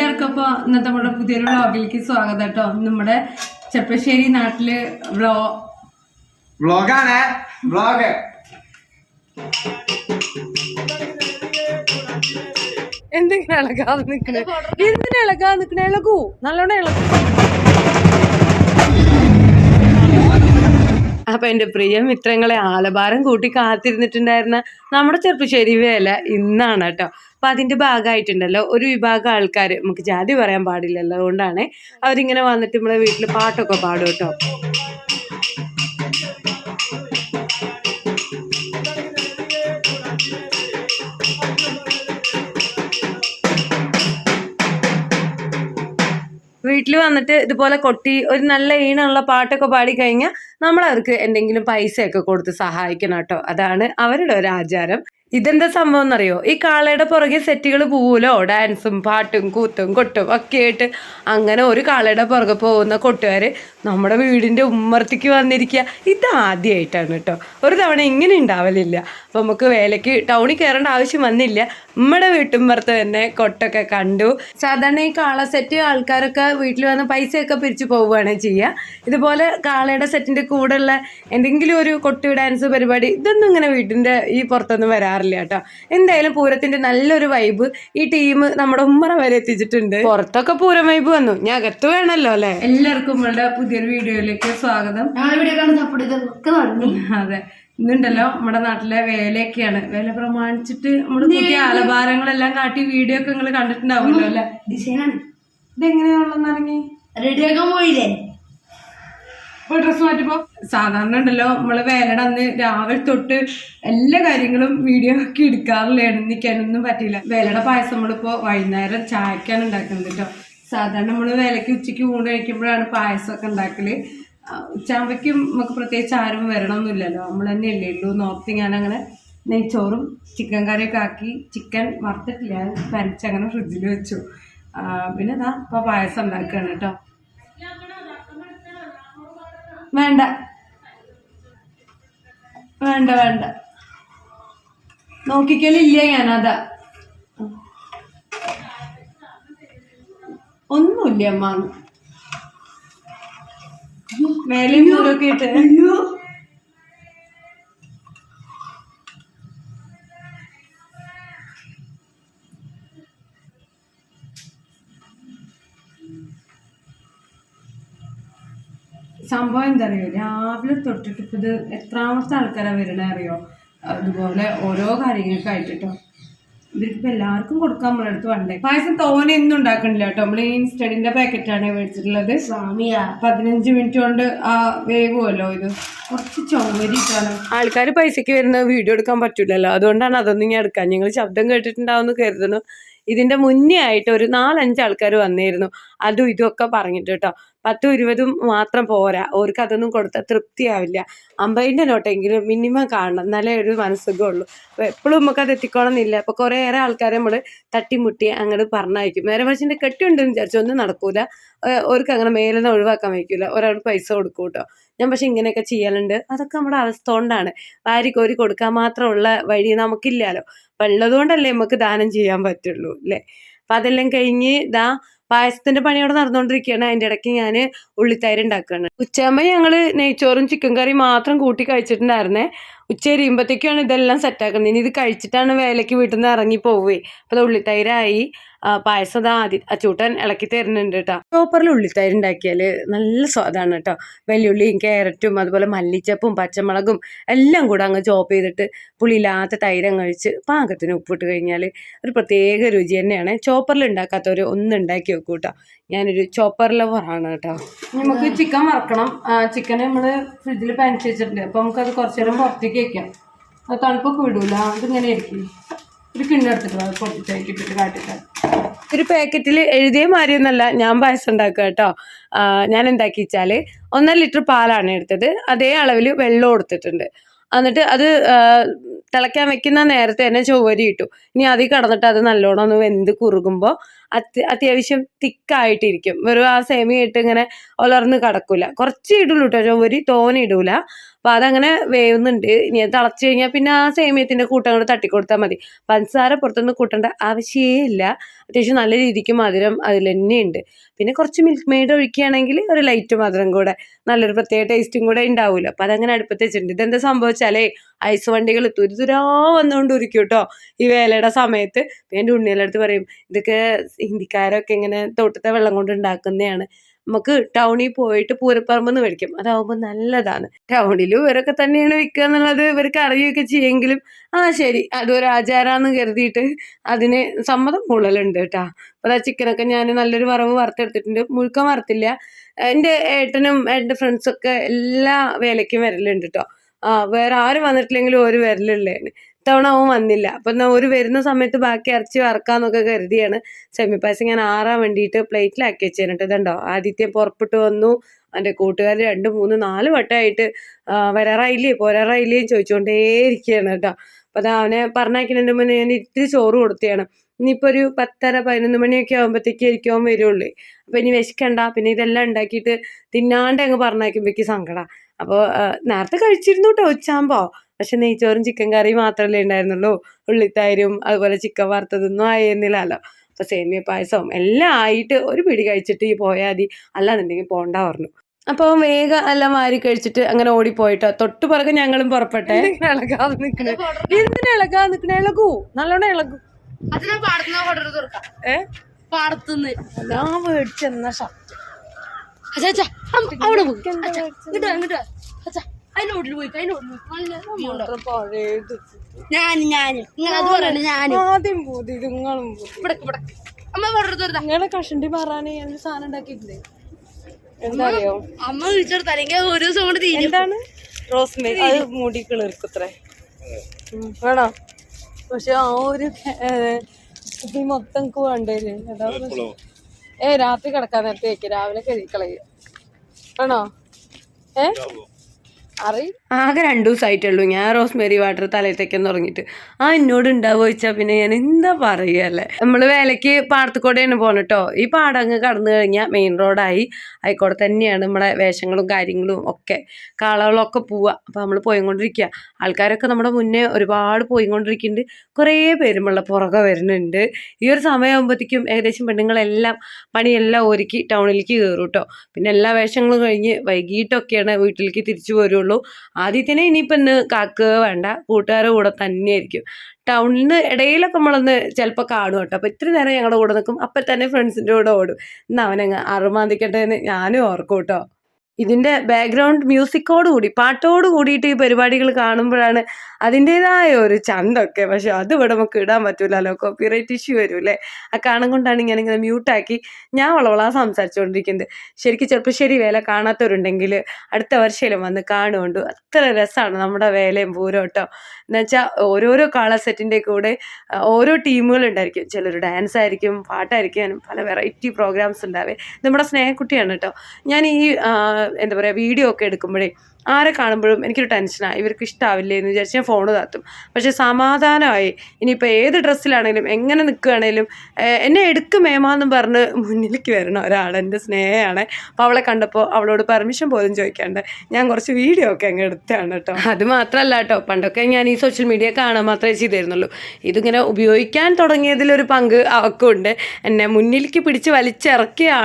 എല്ലാവർക്കും അപ്പൊ ഇന്നത്തെ നമ്മുടെ പുതിയൊരു വ്ളോഗിലേക്ക് സ്വാഗതം കേട്ടോ. നമ്മുടെ ചെപ്പശ്ശേരി നാട്ടില് വ്ളോഗാണ് വ്ളോഗ്. എന്തെങ്കിലും ഇളകാതെ നിക്കണേ, എന്തിനാ ഇളകാതെ നിക്കണേ? ഇളകൂ, നല്ലോണം ഇളകൂ. അപ്പൊ എന്റെ പ്രിയ മിത്രങ്ങളെ, ആലഭാരം കൂട്ടി കാത്തിരുന്നിട്ടുണ്ടായിരുന്ന നമ്മുടെ ചെറുപ്പശ്ശേരി വേല ഇന്നാണ് കേട്ടോ. അപ്പൊ അതിന്റെ ഭാഗമായിട്ടുണ്ടല്ലോ ഒരു വിഭാഗം ആൾക്കാർ, നമുക്ക് ജാതി പറയാൻ പാടില്ലല്ലോ, അതുകൊണ്ടാണ് അവരിങ്ങനെ വന്നിട്ട് നമ്മുടെ വീട്ടിൽ പാട്ടൊക്കെ പാടും കേട്ടോ. വീട്ടിൽ വന്നിട്ട് ഇതുപോലെ കൊട്ടി ഒരു നല്ല ഈണമുള്ള പാട്ടൊക്കെ പാടി കഴിഞ്ഞാൽ നമ്മളവർക്ക് എന്തെങ്കിലും പൈസയൊക്കെ കൊടുത്ത് സഹായിക്കണം കേട്ടോ. അതാണ് അവരുടെ ഒരു ആചാരം. ഇതെന്താ സംഭവം എന്നറിയോ? ഈ കാളയുടെ പുറകെ സെറ്റുകൾ പോവുമല്ലോ, ഡാൻസും പാട്ടും കൂത്തും കൊട്ടും ഒക്കെ ആയിട്ട്. അങ്ങനെ ഒരു കാളയുടെ പുറകെ പോകുന്ന കൊട്ടുകാര് നമ്മുടെ വീടിന്റെ ഉമ്മർത്തിക്ക് വന്നിരിക്കുക. ഇതാദ്യമായിട്ടാണ് കേട്ടോ. ഒരു തവണ ഇങ്ങനെ ഉണ്ടാവലില്ല. അപ്പൊ നമുക്ക് വേലയ്ക്ക് ടൗണിൽ കയറേണ്ട ആവശ്യം വന്നില്ല. നമ്മുടെ വീട്ടുമ്പുറത്ത് തന്നെ കൊട്ടൊക്കെ കണ്ടു. സാധാരണ ഈ കാള സെറ്റ് ആൾക്കാരൊക്കെ വീട്ടിൽ വന്ന് പൈസയൊക്കെ പിരിച്ചു പോവുകയാണ് ചെയ്യുക. ഇതുപോലെ കാളയുടെ സെറ്റിന്റെ കൂടെ ഉള്ള എന്തെങ്കിലും ഒരു കൊട്ടു ഡാൻസ് പരിപാടി ഇതൊന്നും ഇങ്ങനെ വീട്ടിന്റെ ഈ പുറത്തൊന്നും വരാറില്ല കേട്ടോ. എന്തായാലും പൂരത്തിന്റെ നല്ലൊരു വൈബ് ഈ ടീം നമ്മുടെ ഉമ്മറ വരെ എത്തിച്ചിട്ടുണ്ട്. പുറത്തൊക്കെ പൂരം വൈബ് വന്നു, ഞാൻ അകത്ത് വേണമല്ലോ അല്ലെ. എല്ലാവർക്കും നമ്മളുടെ പുതിയൊരു വീഡിയോയിലേക്ക് സ്വാഗതം. അതെ, ഇന്നുണ്ടല്ലോ നമ്മുടെ നാട്ടിലെ വേലയൊക്കെയാണ്. വേല പ്രമാണിച്ചിട്ട് നമ്മുടെ പുതിയ ആലഭാരങ്ങളെല്ലാം കാട്ടി വീഡിയോ ഒക്കെ നിങ്ങൾ കണ്ടിട്ടുണ്ടാവുമല്ലോ അല്ലെ. ഡിസൈനാണ് ഇതെങ്ങനെയാണെന്നറിഞ്ഞി റെഡിയാക്കാൻ പോയില്ലേ? ഡ്രസ് മാറ്റിപ്പോ സാധാരണ ഉണ്ടല്ലോ നമ്മള് വേലയുടെ അന്ന് രാവിലെ തൊട്ട് എല്ലാ കാര്യങ്ങളും വീഡിയോ ഒക്കെ എടുക്കാറില്ല. എണ്ണിക്കാനൊന്നും പറ്റില്ല. വേലയുടെ പായസം നമ്മളിപ്പോ വൈകുന്നേരം ചായക്കാണ് ഉണ്ടാക്കുന്നത് കേട്ടോ. സാധാരണ നമ്മള് വേലയ്ക്ക് ഉച്ചയ്ക്ക് ഊണ് കഴിക്കുമ്പോഴാണ് പായസമൊക്കെ ഉണ്ടാക്കല്. ഉച്ചാകുമ്പോഴേക്കും നമുക്ക് പ്രത്യേകിച്ച് ആരും വരണമൊന്നുമില്ലല്ലോ, നമ്മൾ തന്നെ അല്ലേ ഉള്ളൂ. നോർത്ത് ഞാനങ്ങനെ നെയ്ച്ചോറും ചിക്കൻ കറിയൊക്കെ ആക്കി, ചിക്കൻ വറുത്തിട്ടില്ല, പരച്ചങ്ങനെ ഫ്രിഡ്ജിൽ വെച്ചു. പിന്നെ ഇതാ ഇപ്പൊ പായസം ഉണ്ടാക്കുകയാണ് കേട്ടോ. വേണ്ട വേണ്ട വേണ്ട നോക്കിക്കലില്ല ഞാനതാ. ഒന്നുമില്ല അമ്മ, മേലെയും ദൂരമൊക്കെ ഇട്ട് സംഭവം എന്താ അറിയോ, രാവിലെ തൊട്ടിട്ട് ഇപ്പം ഇത് എത്രാമത്തെ ആൾക്കാരാണ് വരണേ അറിയോ. അതുപോലെ ഓരോ കാര്യങ്ങൾക്കായിട്ടോ ഇവർക്കിപ്പോൾ എല്ലാവർക്കും കൊടുക്കാൻ നമ്മുടെ അടുത്ത് വേണ്ടേ. പായസം തോനെയൊന്നും ഉണ്ടാക്കണില്ല കേട്ടോ. നമ്മൾ ഈ ഇൻസ്റ്റഡിന്റെ പാക്കറ്റാണ് മേടിച്ചിട്ടുള്ളത്. 15 മിനിറ്റ് കൊണ്ട് വേവുമല്ലോ. ഇത് കുറച്ച് ചൊവ്വരിട്ടാണ്. ആൾക്കാർ പൈസക്ക് വരുന്ന വീഡിയോ എടുക്കാൻ പറ്റില്ലല്ലോ, അതുകൊണ്ടാണ് അതൊന്നും ഞാൻ എടുക്കാൻ. ഞങ്ങൾ ശബ്ദം കേട്ടിട്ടുണ്ടാവുമെന്ന് കരുതുന്നു. ഇതിന്റെ മുന്നേ ആയിട്ട് ഒരു 4-5 ആൾക്കാർ വന്നിരുന്നു, അതും ഇതുമൊക്കെ പറഞ്ഞിട്ട് കേട്ടോ. 10-20 മാത്രം പോരാ, അവർക്ക് അതൊന്നും കൊടുത്താൽ തൃപ്തിയാവില്ല. 50ന്റെ നോട്ടെങ്കിലും മിനിമം കാണണം, എന്നാലേ ഒരു മനസ്സുഖമുള്ളൂ. അപ്പോൾ എപ്പോഴും നമുക്ക് അത് എത്തിക്കോണമെന്നില്ല. അപ്പോൾ കുറേയേറെ ആൾക്കാരെ നമ്മൾ തട്ടിമുട്ടി അങ്ങോട്ട് പറഞ്ഞയക്കും. നേരെ മറിച്ചിൻ്റെ കെട്ടുണ്ടെന്ന് വിചാരിച്ചു ഒന്നും നടക്കൂല. അവർക്ക് അങ്ങനെ മേലെന്ന് ഒഴിവാക്കാൻ വയ്ക്കില്ല, ഒരാൾ പൈസ കൊടുക്കും കേട്ടോ. ഞാൻ പക്ഷെ ഇങ്ങനെയൊക്കെ ചെയ്യലുണ്ട്. അതൊക്കെ നമ്മുടെ അവസ്ഥ കൊണ്ടാണ്. വാരി കോരി കൊടുക്കാൻ മാത്രമുള്ള വഴി നമുക്കില്ലല്ലോ. അപ്പം ഉള്ളതുകൊണ്ടല്ലേ നമുക്ക് ദാനം ചെയ്യാൻ പറ്റുള്ളൂ അല്ലേ. അപ്പം അതെല്ലാം കഴിഞ്ഞ് പായസത്തിന്റെ പണിയോടെ നടന്നുകൊണ്ടിരിക്കുകയാണ്. അതിൻ്റെ ഇടയ്ക്ക് ഞാൻ ഉള്ളിത്തൈര് ഉണ്ടാക്കുകയാണ്. ഉച്ചയാകുമ്പോൾ ഞങ്ങൾ നെയ്ച്ചോറും ചിക്കൻ കറിയും മാത്രം കൂട്ടി കഴിച്ചിട്ടുണ്ടായിരുന്നേ. ഉച്ച കഴിയുമ്പോഴത്തേക്കാണ് ഇതെല്ലാം സെറ്റാക്കുന്നത്. ഇനി ഇത് കഴിച്ചിട്ടാണ് വേലയ്ക്ക് വീട്ടിൽ നിന്ന് ഇറങ്ങി പോവുകയെ. അപ്പോൾ അത് ഉള്ളിത്തൈരായി. പായസം ആദ്യം അച്ചൂട്ടൻ ഇളക്കി തരുന്നുണ്ട് കേട്ടോ. ചോപ്പറിൽ ഉള്ളിത്തൈര് ഉണ്ടാക്കിയാൽ നല്ല സ്വാദാണ് കേട്ടോ. വെല്ലുള്ളിയും ക്യാരറ്റും അതുപോലെ മല്ലിച്ചപ്പും പച്ചമുളകും എല്ലാം കൂടെ അങ്ങ് ചോപ്പ് ചെയ്തിട്ട് പുളിയില്ലാത്ത തൈരം കഴിച്ച് പാകത്തിന് ഉപ്പിട്ട് കഴിഞ്ഞാൽ ഒരു പ്രത്യേക രുചി തന്നെയാണ്. ചോപ്പറിൽ ഉണ്ടാക്കാത്തവർ ഒന്ന് ഉണ്ടാക്കി വെക്കൂ കേട്ടോ. ഞാനൊരു ചോപ്പർ ലവറാണ് കേട്ടോ. നമുക്ക് ചിക്കൻ വറക്കണം. ചിക്കൻ നമ്മൾ ഫ്രിഡ്ജിൽ പനിച്ച് വെച്ചിട്ടുണ്ട്. അപ്പോൾ നമുക്കത് കുറച്ച് നേരം പുറത്തേക്ക് വയ്ക്കാം. അത് തണുപ്പൊക്കെ വിടൂല, അതിങ്ങനെ ആയിരിക്കും. ഒരു കിണ്ണെടുത്തിട്ട് പൊട്ടിച്ചേക്കിട്ടിട്ട് കാട്ടിട്ടാൽ ഒരു പാക്കറ്റിൽ എഴുതിയ മാതിരിയൊന്നല്ല ഞാൻ പായസം ഉണ്ടാക്കുക കേട്ടോ. ഞാൻ എന്താക്കി വെച്ചാൽ 1.5 ലിറ്റർ പാലാണ് എടുത്തത്. അതേ അളവിൽ വെള്ളം കൊടുത്തിട്ടുണ്ട്. എന്നിട്ട് അത് തിളയ്ക്കാൻ വെക്കുന്ന നേരത്തെ തന്നെ ചൊവ്വരി ഇട്ടു. ഇനി അതിൽ കടന്നിട്ട് അത് നല്ലോണം ഒന്ന് വെന്ത് കുറുകുമ്പോൾ അത്യാവശ്യം തിക്കായിട്ടിരിക്കും. വെറും ആ സേമിയ ഇട്ട് ഇങ്ങനെ ഉലർന്ന് കിടക്കൂല. കുറച്ച് ഇടുള്ളൂ കേട്ടോ ചൊവ്വരി, തോനെ ഇടൂല. അപ്പോൾ അതങ്ങനെ വേവുന്നുണ്ട്. ഇനി അത് തിളച്ച് കഴിഞ്ഞാൽ പിന്നെ ആ സേമിയത്തിൻ്റെ കൂട്ടങ്ങൾ തട്ടിക്കൊടുത്താൽ മതി. പഞ്ചസാര പുറത്തുനിന്ന് കൂട്ടേണ്ട ആവശ്യമേ ഇല്ല. അത്യാവശ്യം നല്ല രീതിക്ക് മധുരം അതിൽ തന്നെയുണ്ട്. പിന്നെ കുറച്ച് മിൽക്ക് മെയ്ഡ് ഒഴിക്കുകയാണെങ്കിൽ ഒരു ലൈറ്റ് മധുരം കൂടെ നല്ലൊരു പ്രത്യേക ടേസ്റ്റും കൂടെ ഉണ്ടാവുമല്ലോ. അപ്പോൾ അതങ്ങനെ അടുപ്പത്ത് വെച്ചിട്ടുണ്ട്. ഇതെന്താ സംഭവിച്ചാലേ ഐസ് വണ്ടികൾ തുരുതുരാ വന്നുകൊണ്ടിരിക്കും കേട്ടോ ഈ വേലയുടെ സമയത്ത്. എൻ്റെ ഉണ്ണികളുടെ അടുത്ത് പറയും ഇതൊക്കെ ഹിന്ദിക്കാരൊക്കെ ഇങ്ങനെ തോട്ടത്തെ വെള്ളം കൊണ്ട് ഉണ്ടാക്കുന്നതാണ്. നമുക്ക് ടൗണിൽ പോയിട്ട് പൂരപ്പറമ്പെന്ന് മേടിക്കും, അതാവുമ്പോൾ നല്ലതാണ്. ടൗണിലും ഇവരൊക്കെ തന്നെയാണ് വിൽക്കുക എന്നുള്ളത് ഇവർക്ക് അറിയുകയൊക്കെ ചെയ്യുമെങ്കിലും ശരി അതൊരു ആചാരമാണെന്ന് കരുതിയിട്ട് അതിന് സമ്മതം കൂടുതലുണ്ട് കേട്ടോ. അപ്പോൾ ആ ചിക്കനൊക്കെ ഞാൻ നല്ലൊരു വറവ് വറുത്തെടുത്തിട്ടുണ്ട്. മുഴുക്കം വറുത്തില്ല. എൻ്റെ ഏട്ടനും എൻ്റെ ഫ്രണ്ട്സൊക്കെ എല്ലാ വേലയ്ക്കും വരലുണ്ട് കേട്ടോ. വേറെ ആരും വന്നിട്ടില്ലെങ്കിലും ഒരു വരലുള്ളതാണ്. ഇത്തവണ അവൻ വന്നില്ല. അപ്പം ഒരു വരുന്ന സമയത്ത് ബാക്കി ഇറച്ചി വറക്കാന്നൊക്കെ കരുതിയാണ് സെമിപ്പായസം ഞാൻ ആറാൻ വേണ്ടിയിട്ട് പ്ലേറ്റിലാക്കി വെച്ചേനിട്ട്. ഇതുണ്ടോ ആദിത്യം പുറപ്പെട്ട് വന്നു. എൻ്റെ കൂട്ടുകാർ 2, 3, 4 വട്ടമായിട്ട് പോരാറായില്ലേ ചോദിച്ചുകൊണ്ടേ ഇരിക്കുകയാണ് കേട്ടോ. അപ്പോൾ അത് അവനെ പറഞ്ഞയക്കുന്നതിന് മുന്നേ ഞാൻ ഇത്തിരി ചോറ് കൊടുത്തതാണ്. ഇനിയിപ്പോൾ ഒരു 10:30, 11 മണിയൊക്കെ ആകുമ്പോഴത്തേക്കായിരിക്കും അവൻ വരുള്ളൂ. അപ്പോൾ ഇനി വിശക്കണ്ട, പിന്നെ ഇതെല്ലാം ഉണ്ടാക്കിയിട്ട് തിന്നാണ്ട് അങ്ങ് പറഞ്ഞയക്കുമ്പോഴേക്ക് സങ്കടമാണ്. അപ്പോൾ നേരത്തെ കഴിച്ചിരുന്നു കേട്ടോ ഉച്ചയാകുമ്പോൾ. പക്ഷെ നെയ്ച്ചോറും ചിക്കൻ കറിയും മാത്രമല്ലേ ഉണ്ടായിരുന്നുള്ളൂ. ഉള്ളിത്തൈരും അതുപോലെ ചിക്കൻ വറുത്തതൊന്നും ആയിരുന്നില്ലല്ലോ. അപ്പോൾ സേമിയ പായസവും എല്ലാം ആയിട്ട് ഒരു പിടി കഴിച്ചിട്ട് ഈ പോയാൽ മതി, അല്ലാന്നുണ്ടെങ്കിൽ പോണ്ട പറഞ്ഞു. അപ്പോൾ വേഗം എല്ലാം വാരി കഴിച്ചിട്ട് അങ്ങനെ ഓടിപ്പോയിട്ടോ. തൊട്ട് പുറകെ ഞങ്ങളും പുറപ്പെട്ടെ. ഇളകാതെ നിൽക്കണേ, എന്തിനാ ഇളകാതെ നിൽക്കണേ? ഇളകൂ, നല്ലോണം ഇളകൂ. ഞാൻ മേടിച്ചെന്ന നിങ്ങളെ കഷണ്ടി മാറാന് ഞാൻ സാധനം ഉണ്ടാക്കിയിട്ടുണ്ട്. എന്താ അറിയോ അമ്മ വിളിച്ചെടുത്താലെങ്കിൽ ഒരു ദിവസം കൊണ്ട് എന്താണ് റോസ്മേരി അത് മുടി കിളിർക്കുത്രേ വേണോ? പക്ഷെ ആ ഒരു ഇത് മൊത്തം എനിക്ക് വേണ്ടേര്. അതാ രാത്രി കിടക്കാൻ നേരത്തെ വെക്കുക, രാവിലെ കഴുകിക്കളയുക വേണോ? ആകെ 2 ദിവസമായിട്ടുള്ളൂ ഞാൻ റോസ്മേരി വാട്ടർ തലയിലേക്കെന്ന് തുടങ്ങിയിട്ട്. എന്നോട് ഉണ്ടാവുക ചോദിച്ചാൽ പിന്നെ ഞാൻ എന്താ പറയുകയല്ലേ. നമ്മൾ വേലയ്ക്ക് പാടത്തുകൂടെയാണ് പോകണം കേട്ടോ. ഈ പാടങ്ങ് കടന്നു കഴിഞ്ഞാൽ മെയിൻ റോഡായി. ആയിക്കോടെ തന്നെയാണ് നമ്മളെ വേഷങ്ങളും കാര്യങ്ങളും ഒക്കെ, കാളകളൊക്കെ പോവുക. അപ്പോൾ നമ്മൾ പോയിക്കൊണ്ടിരിക്കുക. ആൾക്കാരൊക്കെ നമ്മുടെ മുന്നേ ഒരുപാട് പോയിക്കൊണ്ടിരിക്കുന്നുണ്ട്. കുറേ പേരുമുള്ള പുറകെ വരുന്നുണ്ട്. ഈ ഒരു സമയമാകുമ്പോഴത്തേക്കും ഏകദേശം പെണ്ണുങ്ങളെല്ലാം പണിയെല്ലാം ഒരുക്കി ടൗണിലേക്ക് കയറും കേട്ടോ. പിന്നെ എല്ലാ വേഷങ്ങളും കഴിഞ്ഞ് വൈകിട്ടൊക്കെയാണ് വീട്ടിലേക്ക് തിരിച്ചു പോരുള്ളൂ. ആദ്യത്തിനെ ഇനിയിപ്പോൾ ഇന്ന് കാക്കുക വേണ്ട, കൂട്ടുകാരുടെ കൂടെ തന്നെയായിരിക്കും. ടൗണിൽ നിന്ന് ഇടയിലൊക്കെ നമ്മളൊന്ന് ചിലപ്പോൾ കാണും കേട്ടോ. അപ്പോൾ ഇത്ര നേരം ഞങ്ങളുടെ കൂടെ നിൽക്കും, അപ്പം തന്നെ ഫ്രണ്ട്സിൻ്റെ കൂടെ ഓടും. ഇന്ന് അവനങ്ങ് അറുമാന്തിക്കട്ടെ എന്ന് ഞാനും ഓർക്കും കേട്ടോ. ഇതിൻ്റെ ബാക്ക്ഗ്രൗണ്ട് മ്യൂസിക്കോട് കൂടി പാട്ടോട് കൂടിയിട്ട് ഈ പരിപാടികൾ കാണുമ്പോഴാണ് അതിൻ്റേതായ ഒരു ചന്തൊക്കെ. പക്ഷെ അത് ഇവിടെ നമുക്ക് ഇടാൻ പറ്റൂലല്ലോ, കോപ്പിറൈറ്റ് ഇഷ്യൂ വരും. ആ കാണും കൊണ്ടാണ് ഞാനിങ്ങനെ മ്യൂട്ടാക്കി ഞാൻ വളവളാ സംസാരിച്ചുകൊണ്ടിരിക്കുന്നത്. ശരിക്കും ചെറുപ്പശ്ശേരി വേല കാണാത്തവരുണ്ടെങ്കിൽ അടുത്ത വർഷയിലും വന്ന് കാണുകൊണ്ട് അത്ര രസമാണ് നമ്മുടെ വേലയും പൂരം കേട്ടോ. എന്നുവെച്ചാൽ ഓരോരോ കളർ സെറ്റിൻ്റെ കൂടെ ഓരോ ടീമുകളുണ്ടായിരിക്കും. ചിലർ ഡാൻസ് ആയിരിക്കും, പാട്ടായിരിക്കും, പല വെറൈറ്റി പ്രോഗ്രാംസ് ഉണ്ടാവേ. നമ്മുടെ സ്നേഹക്കുട്ടിയാണ് കേട്ടോ. ഞാൻ ഈ എന്താ പറയുക വീഡിയോ ഒക്കെ എടുക്കുമ്പോഴേ ആരെ കാണുമ്പോഴും എനിക്കൊരു ടെൻഷനാണ്, ഇവർക്ക് ഇഷ്ടാവില്ലേ എന്ന് വിചാരിച്ച് ഞാൻ ഫോണ് താത്തും. പക്ഷെ സമാധാനമായി. ഇനിയിപ്പോൾ ഏത് ഡ്രസ്സിലാണെങ്കിലും എങ്ങനെ നിൽക്കുകയാണെങ്കിലും എന്നെ എടുക്കും മേമാന്നും പറഞ്ഞ് മുന്നിലേക്ക് വരണം ഒരാൾ. എൻ്റെ സ്നേഹമാണ്. അപ്പോൾ അവളെ കണ്ടപ്പോൾ അവളോട് പെർമിഷൻ പോലും ചോദിക്കാണ്ട് ഞാൻ കുറച്ച് വീഡിയോ ഒക്കെ അങ്ങ് എടുത്താണ് കേട്ടോ. അത് മാത്രമല്ല കേട്ടോ, പണ്ടൊക്കെ ഞാൻ ഈ സോഷ്യൽ മീഡിയ കാണാൻ മാത്രമേ ചെയ്തിരുന്നുള്ളൂ. ഇതിങ്ങനെ ഉപയോഗിക്കാൻ തുടങ്ങിയതിലൊരു പങ്ക് അവൾക്കുണ്ട്. എന്നെ മുന്നിലേക്ക് പിടിച്ച് വലിച്ചിറക്കിയ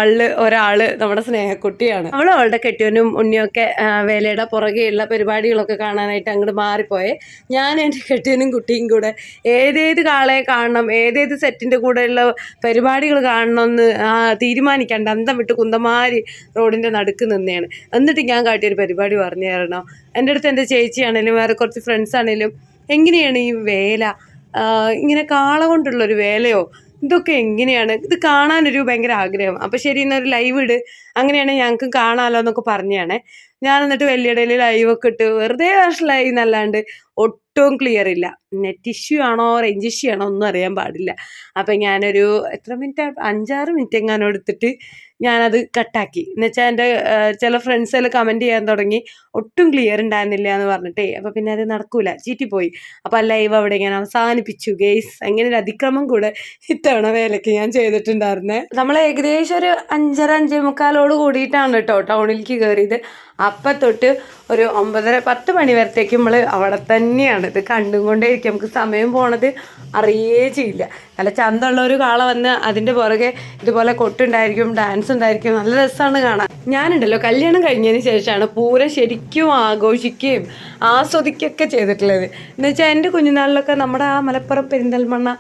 ഒരാൾ നമ്മുടെ സ്നേഹക്കുട്ടിയാണ്. അവളുടെ കെട്ടിയവനും ഉണ്ണിയൊക്കെ വേലയുടെ പുറകെയുള്ള പരിപാടികളൊക്കെ കാണാനായിട്ട് അങ്ങോട്ട് മാറിപ്പോയേ. ഞാൻ എൻ്റെ കെട്ടിയനും കുട്ടിയും കൂടെ ഏതേത് കാളയെ കാണണം, ഏതേത് സെറ്റിൻ്റെ കൂടെയുള്ള പരിപാടികൾ കാണണമെന്ന് തീരുമാനിക്കാണ്ട് അന്തം വിട്ട് കുന്തമാരി റോഡിൻ്റെ നടുക്ക് നിന്നെയാണ്. എന്നിട്ട് ഞാൻ കാട്ടിയൊരു പരിപാടി പറഞ്ഞു തരണം. എൻ്റെ അടുത്ത് എൻ്റെ ചേച്ചിയാണേലും വേറെ കുറച്ച് ഫ്രണ്ട്സ് ആണേലും എങ്ങനെയാണ് ഈ വേല, ഇങ്ങനെ കാള കൊണ്ടുള്ളൊരു വേലയോ ഇതൊക്കെ എങ്ങനെയാണ്, ഇത് കാണാനൊരു ഭയങ്കര ആഗ്രഹം. അപ്പോൾ ശരി എന്നൊരു ലൈവ് ഇട്, അങ്ങനെയാണെങ്കിൽ ഞങ്ങൾക്ക് കാണാമല്ലോ എന്നൊക്കെ പറഞ്ഞാണേ. ഞാൻ എന്നിട്ട് വലിയടയിൽ ലൈവൊക്കെ ഇട്ട് വെറുതെ വഷളായി എന്നല്ലാണ്ട് ഒട്ടും ക്ലിയർ ഇല്ല. നെറ്റ് ഇഷ്യൂ ആണോ റേഞ്ച് ഇഷ്യൂ ആണോ ഒന്നും അറിയാൻ പാടില്ല. അപ്പം ഞാനൊരു എത്ര മിനിറ്റ് 5-6 മിനിറ്റ് എങ്ങാനും എടുത്തിട്ട് ഞാനത് കട്ടാക്കി. എന്നുവെച്ചാൽ എൻ്റെ ചില ഫ്രണ്ട്സ് എല്ലാം കമൻറ്റ് ചെയ്യാൻ തുടങ്ങി ഒട്ടും ക്ലിയർ ഉണ്ടായിരുന്നില്ല എന്ന് പറഞ്ഞിട്ടേ. അപ്പോൾ പിന്നെ അത് നടക്കൂല, ചീറ്റിപ്പോയി. അപ്പോൾ ആ ലൈവ് അവിടെ ഞാൻ അവസാനിപ്പിച്ചു ഗെയ്സ്. അങ്ങനെ ഒരു അതിക്രമം കൂടെ ഇത്തവണ വേലയ്ക്ക് ഞാൻ ചെയ്തിട്ടുണ്ടായിരുന്നേ. നമ്മൾ ഏകദേശം ഒരു 5:30-5:45 കൂടിയിട്ടാണ് കേട്ടോ ടൗണിലേക്ക് കയറിയത്. അപ്പം തൊട്ട് ഒരു 9:30-10 മണി വരത്തേക്ക് നമ്മൾ അവിടെ തന്നെയാണ്. ഇത് കണ്ടും കൊണ്ടേ ഇരിക്കും, നമുക്ക് സമയം പോണത് അറിയേ ചെയ്യില്ല. നല്ല ചന്തമുള്ള ഒരു കാള വന്ന് അതിൻ്റെ പുറകെ ഇതുപോലെ കൊട്ടുണ്ടായിരിക്കും, ഡാൻസ് ഉണ്ടായിരിക്കും, നല്ല രസമാണ് കാണാൻ. ഞാനുണ്ടല്ലോ കല്യാണം കഴിഞ്ഞതിന് ശേഷമാണ് പൂരം ശരിക്കും ആഘോഷിക്കുകയും ആസ്വദിക്കുകയൊക്കെ ചെയ്തിട്ടുള്ളത്. എന്ന് വെച്ചാൽ എൻ്റെ കുഞ്ഞുനാളിലൊക്കെ നമ്മുടെ ആ മലപ്പുറം പെരിന്തൽമണ്ണ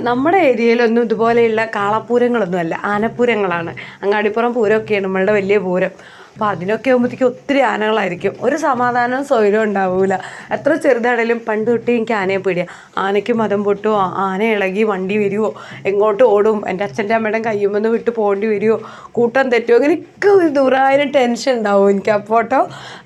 നമ്മുടെ ഏരിയയിലൊന്നും ഇതുപോലെയുള്ള കാളപ്പൂരങ്ങളൊന്നുമല്ല, ആനപ്പൂരങ്ങളാണ്. അങ്ങാടിപ്പുറം പൂരമൊക്കെയാണ് നമ്മളുടെ വലിയ പൂരം. അപ്പോൾ അതിനൊക്കെ ആകുമ്പോഴത്തേക്കും ഒത്തിരി ആനകളായിരിക്കും, ഒരു സമാധാനവും സൗകര്യവും ഉണ്ടാവില്ല. എത്ര ചെറുതാണേലും പണ്ട് തൊട്ടേ എനിക്ക് ആനയെ പേടിയാണ്. ആനയ്ക്ക് മതം പൊട്ടുമോ, ആന ഇളകി വണ്ടി വരുമോ, എങ്ങോട്ട് ഓടും, എൻ്റെ അച്ഛൻ്റെ അമ്മയുടെ കയ്യുമെന്ന് വിട്ട് പോകേണ്ടി വരുമോ, കൂട്ടം തെറ്റുമോ, അങ്ങനെയൊക്കെ ഒരു 100,000 ടെൻഷൻ ഉണ്ടാവും എനിക്ക്. അപ്പോട്ടോ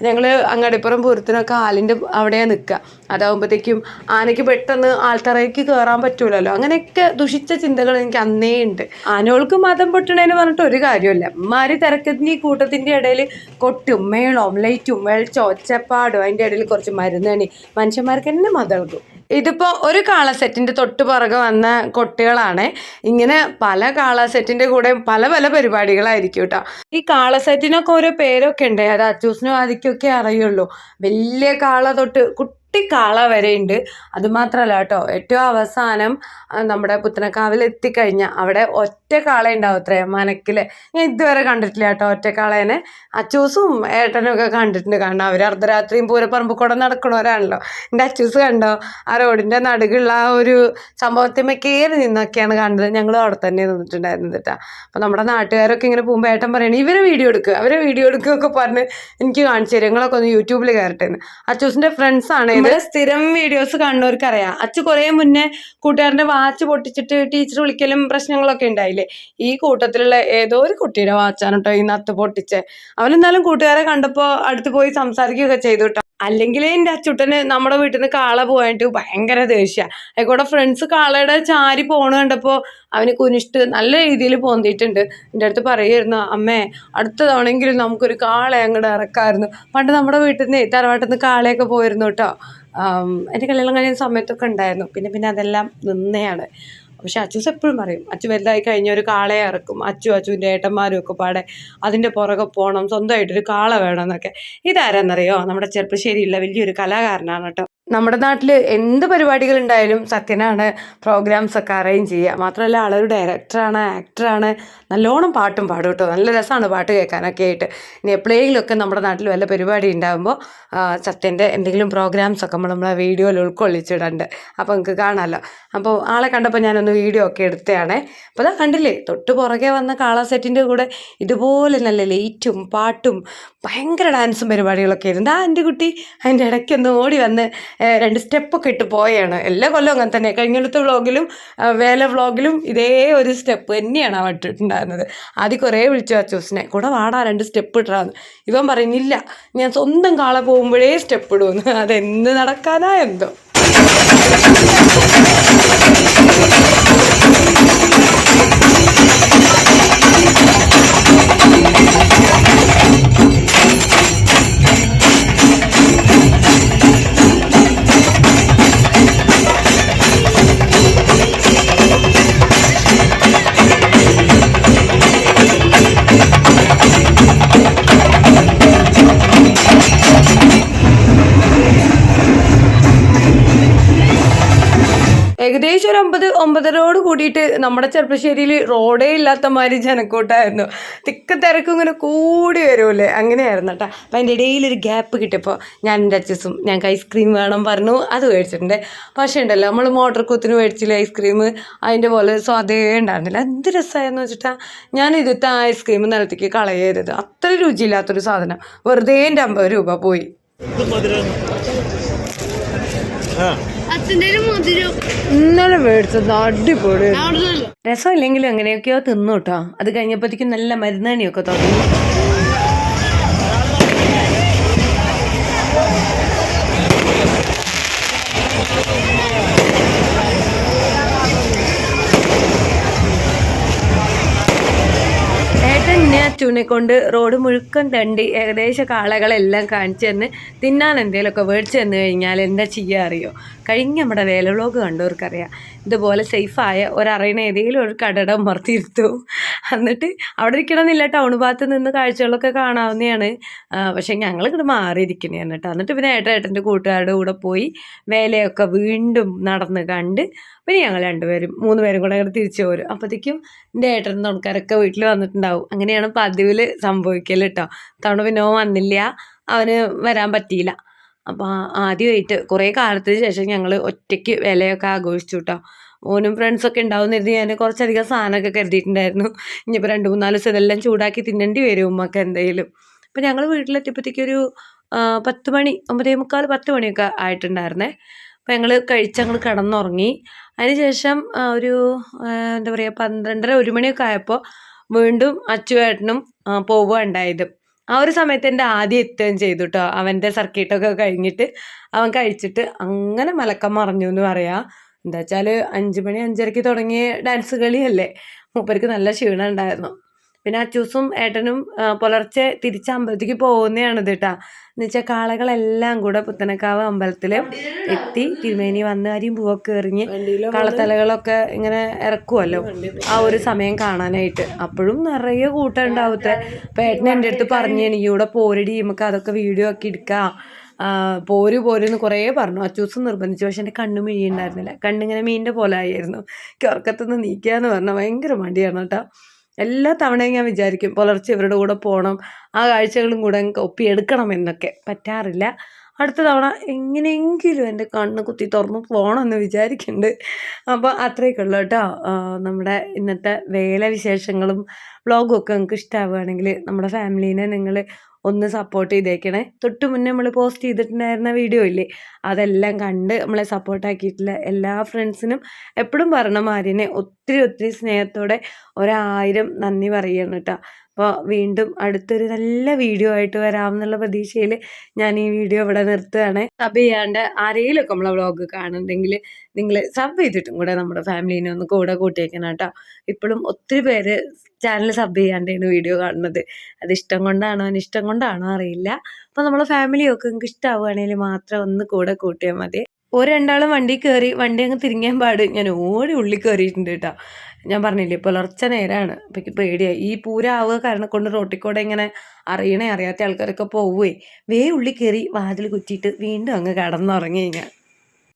ഞങ്ങൾ അങ്ങാടിപ്പുറം പൂരത്തിനൊക്കെ ആലിൻ്റെ അവിടെയാണ് നിൽക്കുക. അതാകുമ്പോഴത്തേക്കും ആനയ്ക്ക് പെട്ടെന്ന് ആൾത്തറയ്ക്ക് കയറാൻ പറ്റൂലല്ലോ. അങ്ങനെയൊക്കെ ദുഷിച്ച ചിന്തകൾ എനിക്ക് അന്നേ ഉണ്ട്. ആനകൾക്ക് മതം പൊട്ടണേന്ന് പറഞ്ഞിട്ട് ഒരു കാര്യമില്ല. മാരി തിരക്കുന്ന ഈ കൂട്ടത്തിൻ്റെ ഇടയിൽ കൊട്ടും മേളവും ലൈറ്റും വെളിച്ചോ ഒച്ചപ്പാടും, അതിൻ്റെ ഇടയിൽ കുറച്ച് മരുന്നണി, മനുഷ്യന്മാർക്ക് തന്നെ മതൾക്കും. ഇതിപ്പോൾ ഒരു കാള സെറ്റിൻ്റെ തൊട്ട് പുറകെ വന്ന കൊട്ടുകളാണ്. ഇങ്ങനെ പല കാള സെറ്റിൻ്റെ കൂടെ പല പല പരിപാടികളായിരിക്കും കേട്ടോ. ഈ കാള സെറ്റിനൊക്കെ ഓരോ പേരൊക്കെ ഉണ്ട്, അത് അച്ചൂസിനും ആദിക്കൊക്കെ അറിയുള്ളൂ. വലിയ കാള തൊട്ട് കുട്ടിക്കാള വരെ ഉണ്ട്. അതുമാത്രമല്ല കേട്ടോ, ഏറ്റവും അവസാനം നമ്മുടെ പുത്തനക്കാവിൽ എത്തിക്കഴിഞ്ഞാൽ അവിടെ ഒറ്റ കാള ഉണ്ടാവും അത്രേ മനക്കിൽ. ഞാൻ ഇതുവരെ കണ്ടിട്ടില്ല കേട്ടോ ഒറ്റക്കാളേനെ. അച്ചൂസും ഏട്ടനും ഒക്കെ കണ്ടിട്ടുണ്ട്. കാരണം അവർ അർദ്ധരാത്രിയും പൂരപ്പറമ്പ് കൂടെ നടക്കണവരാണല്ലോ. എൻ്റെ അച്ചൂസ് കണ്ടോ ആ റോഡിൻ്റെ നടുക്കുള്ള ആ ഒരു സംഭവത്തിന്മേ കയറി നിന്നൊക്കെയാണ് കണ്ടത്. ഞങ്ങളും അവിടെ തന്നെ നിന്നിട്ടുണ്ടായിരുന്നത് കേട്ടോ. അപ്പോൾ നമ്മുടെ നാട്ടുകാരൊക്കെ ഇങ്ങനെ പോകുമ്പോൾ ഏട്ടൻ പറയണേ ഇവരെ വീഡിയോ എടുക്കുക, അവരെ വീഡിയോ എടുക്കുകയൊക്കെ പറഞ്ഞ് എനിക്ക് കാണിച്ചു തരും, നിങ്ങളൊക്കെ ഒന്ന് യൂട്യൂബിൽ കയറട്ടെന്ന്. അച്ചൂസിൻ്റെ ഫ്രണ്ട്സാണ്. ഇവിടെ സ്ഥിരം വീഡിയോസ് കാണുന്നവർക്കറിയാം. അച്ചു കുറേ മുന്നേ കൂട്ടുകാരൻ്റെ വാച്ച് പൊട്ടിച്ചിട്ട് ടീച്ചർ വിളിക്കലും പ്രശ്നങ്ങളൊക്കെ ഉണ്ടായില്ലേ. ഈ കൂട്ടത്തിലുള്ള ഏതോ ഒരു കുട്ടിയുടെ വാച്ചാണ് കേട്ടോ ഈ നത്ത് പൊട്ടിച്ചേ. അവനെന്നാലും കൂട്ടുകാരെ കണ്ടപ്പോൾ അടുത്ത് പോയി സംസാരിക്കുകയൊക്കെ ചെയ്തു കേട്ടോ. അല്ലെങ്കിൽ എൻ്റെ അച്ചുട്ടന് നമ്മുടെ വീട്ടിൽ നിന്ന് കാള പോയിട്ട് ഭയങ്കര ദേഷ്യമാണ്. ആയിക്കോട്ടെ ഫ്രണ്ട്സ് കാളയുടെ ചാരി പോണ കണ്ടപ്പോൾ അവന് കുനിഷ്ട് നല്ല രീതിയിൽ പോന്നിട്ടുണ്ട്. എൻ്റെ അടുത്ത് പറയുമായിരുന്നു, അമ്മേ അടുത്ത തവണയെങ്കിലും നമുക്കൊരു കാളയെ അങ്ങോട്ട് ഇറക്കാമായിരുന്നു. പണ്ട് നമ്മുടെ വീട്ടിൽ നിന്ന് തറവാട്ടിൽ നിന്ന് കാളയൊക്കെ പോയിരുന്നു കേട്ടോ. എൻ്റെ കല്യാണം കഴിയുന്ന സമയത്തൊക്കെ ഉണ്ടായിരുന്നു. പിന്നെ അതെല്ലാം നിന്നെയാണ്. പക്ഷെ അച്ചൂസ് എപ്പോഴും പറയും അച്ചു വലുതായി കഴിഞ്ഞ ഒരു കാളയെ ഇറക്കും. അച്ചുവിൻ്റെ ഏട്ടന്മാരും ഒക്കെ പാടെ അതിൻ്റെ പുറകെ പോകണം, സ്വന്തമായിട്ടൊരു കാള വേണം എന്നൊക്കെ. ഇതാരാന്നറിയോ, നമ്മുടെ ചെറുപ്പശ്ശേരിയിലുള്ള വലിയൊരു കലാകാരനാണ് കേട്ടോ. നമ്മുടെ നാട്ടിൽ എന്ത് പരിപാടികൾ ഉണ്ടായാലും സത്യനാണ് പ്രോഗ്രാംസൊക്കെ അറേഞ്ച് ചെയ്യുക. മാത്രമല്ല ആളൊരു ഡയറക്ടറാണ്, ആക്ടറാണ്, നല്ലോണം പാട്ടും പാടും കേട്ടോ. നല്ല രസമാണ് പാട്ട് കേൾക്കാനൊക്കെ ആയിട്ട്. ഇനി എപ്പോഴെങ്കിലുമൊക്കെ നമ്മുടെ നാട്ടിൽ വല്ല പരിപാടി ഉണ്ടാകുമ്പോൾ സത്യൻ്റെ എന്തെങ്കിലും പ്രോഗ്രാംസൊക്കെ നമ്മളെ വീഡിയോയിൽ ഉൾക്കൊള്ളിച്ചിടുന്നുണ്ട്. അപ്പോൾ നിങ്ങൾക്ക് കാണാമല്ലോ. അപ്പോൾ ആളെ കണ്ടപ്പോൾ ഞാനൊന്ന് വീഡിയോ ഒക്കെ എടുത്തതാണേ. അപ്പോൾ അതാ കണ്ടില്ലേ, തൊട്ട് പുറകെ വന്ന കാള സെറ്റിൻ്റെ കൂടെ ഇതുപോലെ നല്ല ലൈറ്റും പാട്ടും ഭയങ്കര ഡാൻസും പരിപാടികളൊക്കെ ആയിരുന്നു. എൻ്റെ കുട്ടി അതിൻ്റെ ഇടയ്ക്കൊന്ന് ഓടി വന്ന് 2 സ്റ്റെപ്പൊക്കെ ഇട്ട് പോയാണ്. എല്ലാ കൊല്ലവും അങ്ങനെ തന്നെ. കഴിഞ്ഞിടത്ത് വ്ളോഗിലും വേല വ്ളോഗിലും ഇതേ ഒരു സ്റ്റെപ്പ് തന്നെയാണ് അവൻ ഇട്ടിട്ടുണ്ടായിരുന്നത്. ആദ്യം കുറേ വിളിച്ചു അച്ചൂസിനെ, കൂടെ വാടാ 2 സ്റ്റെപ്പ് ഇട്ടാന്ന്. ഇവൻ പറയുന്നില്ല, ഞാൻ സ്വന്തം കാള പോകുമ്പോഴേ സ്റ്റെപ്പ് ഇടുമെന്ന്. അതെന്ന് നടക്കാനാ എന്തോ. ഏകദേശം ഒരു 9-9:30 കൂടിയിട്ട് നമ്മുടെ ചെറുപ്പശ്ശേരിയിൽ റോഡേ ഇല്ലാത്ത മാതിരി ജനക്കൂട്ടായിരുന്നു. തിരക്കും ഇങ്ങനെ കൂടി വരുമല്ലേ, അങ്ങനെയായിരുന്നു കേട്ടോ. അപ്പം അതിൻ്റെ ഇടയിലൊരു ഗ്യാപ്പ് കിട്ടിയപ്പോൾ ഞാൻ എൻ്റെ അച്ഛസും ഞങ്ങൾക്ക് ഐസ്ക്രീം വേണം പറഞ്ഞു, അത് മേടിച്ചിട്ടുണ്ട്. പക്ഷേ ഉണ്ടല്ലോ നമ്മൾ മോട്ടർ കുത്തിന് മേടിച്ചില്ല ഐസ്ക്രീം, അതിൻ്റെ പോലെ സ്വാദേ ഉണ്ടായിരുന്നില്ല. എന്ത് രസമായിരുന്നു വെച്ചിട്ടാണ് ഞാൻ ഇതിട്ട് ഐസ്ക്രീം നിലത്തേക്ക് കളയരുത്. അത്ര രുചിയില്ലാത്തൊരു സാധനം, വെറുതെ എൻ്റെ 50 രൂപ പോയി. ഇന്നലെ മേടിച്ചത് അടിപൊളി രസമില്ലെങ്കിലും എങ്ങനെയൊക്കെയോ തിന്നു കേട്ടോ. അത് കഴിഞ്ഞപ്പോഴത്തേക്കും നല്ല മരുന്നണിയൊക്കെ തുടങ്ങി. അച്ചുവിനെ കൊണ്ട് റോഡ് മുഴുക്കം തണ്ടി ഏകദേശം കാളകളെല്ലാം കാണിച്ചു തന്ന് തിന്നാൻ എന്തെങ്കിലുമൊക്കെ മേടിച്ച് തന്നു കഴിഞ്ഞാൽ എന്താ ചെയ്യുക അറിയോ? കഴിഞ്ഞ നമ്മുടെ വേല വ്ലോഗ് കണ്ടവർക്കറിയാം, ഇതുപോലെ സേഫായ ഒരറിയണ ഏതെങ്കിലും ഒരു കടടം മർത്തിയിരുത്തും. എന്നിട്ട് അവിടെ ഇരിക്കണമെന്നില്ല, ടൗൺ ഭാഗത്ത് നിന്ന് കാഴ്ചകളൊക്കെ കാണാവുന്നതാണ്. പക്ഷേ ഞങ്ങൾ ഇങ്ങോട്ട് മാറിയിരിക്കണേന്ന് കേട്ടോ. എന്നിട്ട് പിന്നെ ഏട്ടൻ്റെ കൂട്ടുകാരുടെ കൂടെ പോയി വേലയൊക്കെ വീണ്ടും നടന്ന് കണ്ട് പിന്നെ ഞങ്ങൾ 3 പേരും കൂടെ അങ്ങോട്ട് തിരിച്ചു പോരും. അപ്പോഴത്തേക്കും എൻ്റെ ഏട്ടനും തുണക്കാരൊക്കെ വീട്ടിൽ വന്നിട്ടുണ്ടാവും. അങ്ങനെയാണ് പതിവിൽ സംഭവിക്കൽ കേട്ടോ. തവണ പിന്നെ വന്നില്ല, അവന് വരാൻ പറ്റിയില്ല. അപ്പോൾ ആദ്യമായിട്ട് കുറേ കാലത്തിന് ശേഷം ഞങ്ങൾ ഒറ്റയ്ക്ക് വിലയൊക്കെ ആഘോഷിച്ചു കേട്ടോ. ഓനും ഫ്രണ്ട്സൊക്കെ ഉണ്ടാവുന്നിരുന്ന് ഞാൻ കുറച്ചധികം സാധനമൊക്കെ കരുതിയിട്ടുണ്ടായിരുന്നു. ഇനിയിപ്പോൾ 2-3 ദിവസം ഇതെല്ലാം ചൂടാക്കി തിന്നേണ്ടി വരും ഉമ്മക്ക് എന്തെങ്കിലും. അപ്പോൾ ഞങ്ങൾ വീട്ടിലെത്തിയപ്പോഴത്തേക്കൊരു 10 മണി 9:45 10 മണിയൊക്കെ ആയിട്ടുണ്ടായിരുന്നേ. അപ്പോൾ ഞങ്ങൾ കഴിച്ചങ്ങൾ കിടന്നുറങ്ങി. അതിനുശേഷം ഒരു എന്താ പറയുക 12:30-1 മണിയൊക്കെ ആയപ്പോൾ വീണ്ടും അച്ചുവേട്ടനും പോവുക ഉണ്ടായത്. ആ ഒരു സമയത്ത് എൻ്റെ ആദ്യം എത്തുകയും ചെയ്തു കേട്ടോ. അവൻ്റെ സർക്കിട്ടൊക്കെ കഴിഞ്ഞിട്ട് അവൻ കഴിച്ചിട്ട് അങ്ങനെ മലക്കം മറിഞ്ഞു എന്ന് പറയാം. എന്താ വെച്ചാൽ 5 മണി 5:30 തുടങ്ങിയ ഡാൻസ് കളിയല്ലേ, മൂപ്പർക്ക് നല്ല ക്ഷീണം ഉണ്ടായിരുന്നു. പിന്നെ അച്ചൂസും ഏട്ടനും പുലർച്ചെ തിരിച്ച് അമ്പലത്തേക്ക് പോകുന്നതാണിത് കേട്ടോ. എന്ന് വെച്ചാൽ കാളകളെല്ലാം കൂടെ പുത്തനക്കാവ് അമ്പലത്തിൽ എത്തി തിരുമേനി വന്ന് അരിയും പൂവൊക്കെ എറിഞ്ഞ് കളത്തലകളൊക്കെ ഇങ്ങനെ ഇറക്കുമല്ലോ ആ ഒരു സമയം കാണാനായിട്ട്. അപ്പോഴും നിറയെ കൂട്ടം ഉണ്ടാവത്തെ. അപ്പം ഏട്ടൻ എൻ്റെ അടുത്ത് പറഞ്ഞു, എനിക്ക് ഇവിടെ പോരടി, നമുക്ക് അതൊക്കെ വീഡിയോ ആക്കി എടുക്കാം, പോരെന്ന് കുറേ പറഞ്ഞു. അച്ചൂസ് നിർബന്ധിച്ചു. പക്ഷെ എൻ്റെ കണ്ണ് മിഴിയുണ്ടായിരുന്നില്ല, കണ്ണിങ്ങനെ മീനിൻ്റെ പോലെ ആയിരുന്നു. ഉറക്കത്തുനിന്ന് നീക്കാന്ന് പറഞ്ഞാൽ ഭയങ്കര മടിയാണ് കേട്ടോ. എല്ലാ തവണയും ഞാൻ വിചാരിക്കും പുലർച്ചെ ഇവരുടെ കൂടെ പോകണം, ആ കാഴ്ചകളും കൂടെ ഒപ്പിയെടുക്കണം എന്നൊക്കെ. പറ്റാറില്ല. അടുത്ത തവണ എങ്ങനെയെങ്കിലും എൻ്റെ കണ്ണ് കുത്തി തുറന്ന് പോകണമെന്ന് വിചാരിക്കുന്നുണ്ട്. അപ്പോൾ അത്രയൊക്കെ ഉള്ളൂ കേട്ടോ നമ്മുടെ ഇന്നത്തെ വേല വിശേഷങ്ങളും വ്ളോഗും ഒക്കെ നിങ്ങൾക്ക് ഇഷ്ടമാവുകയാണെങ്കിൽ നമ്മുടെ ഫാമിലീനെ നിങ്ങൾ ഒന്ന് സപ്പോർട്ട് ചെയ്തേക്കണേ. തൊട്ട് മുന്നേ നമ്മൾ പോസ്റ്റ് ചെയ്തിട്ടുണ്ടായിരുന്ന വീഡിയോ ഇല്ലേ, അതെല്ലാം കണ്ട് നമ്മളെ സപ്പോർട്ടാക്കിയിട്ടുള്ള എല്ലാ ഫ്രണ്ട്സിനും എപ്പോഴും പറഞ്ഞ മാതിരിനെ ഒത്തിരി സ്നേഹത്തോടെ 1000 നന്ദി പറയണം കേട്ടോ. അപ്പോൾ വീണ്ടും അടുത്തൊരു നല്ല വീഡിയോ ആയിട്ട് വരാമെന്നുള്ള പ്രതീക്ഷയിൽ ഞാൻ ഈ വീഡിയോ ഇവിടെ നിർത്തുകയാണ്. സബ് ചെയ്യാണ്ട് ആരെങ്കിലുമൊക്കെ നമ്മളെ വ്ളോഗ് കാണുന്നുണ്ടെങ്കിൽ നിങ്ങൾ സബ് ചെയ്തിട്ടും കൂടെ നമ്മുടെ ഫാമിലീനെ ഒന്ന് കൂടെ കൂട്ടിയേക്കണം കേട്ടോ. ഇപ്പോഴും ഒത്തിരി പേര് ചാനൽ സബ് ചെയ്യാണ്ടാണ് വീഡിയോ കാണുന്നത്. അത് ഇഷ്ടം കൊണ്ടാണോ അനിഷ്ടം കൊണ്ടാണോ അറിയില്ല. അപ്പോൾ നമ്മളെ ഫാമിലിയൊക്കെ നിങ്ങൾക്ക് ഇഷ്ടമാവുകയാണെങ്കിൽ മാത്രം ഒന്ന് കൂടെ കൂട്ടിയാൽ മതി. രണ്ടാളും വണ്ടി കയറി, വണ്ടി അങ്ങ് തിരിങ്ങാൻ പാട് ഞാൻ ഓടി ഉള്ളിൽ കയറിയിട്ടുണ്ട് കേട്ടോ. ഞാൻ പറഞ്ഞില്ലേ പുലർച്ചെ നേരമാണ്. അപ്പം എനിക്ക് പേടിയായി. ഈ പൂരാവുക കാരണം കൊണ്ട് റോട്ടിൽ കൂടെ ഇങ്ങനെ അറിയാത്ത ആൾക്കാരൊക്കെ പോവുകയെ ഉള്ളിൽ കയറി വാതിൽ കുറ്റിയിട്ട് വീണ്ടും അങ്ങ് കിടന്നുറങ്ങി ഞാൻ.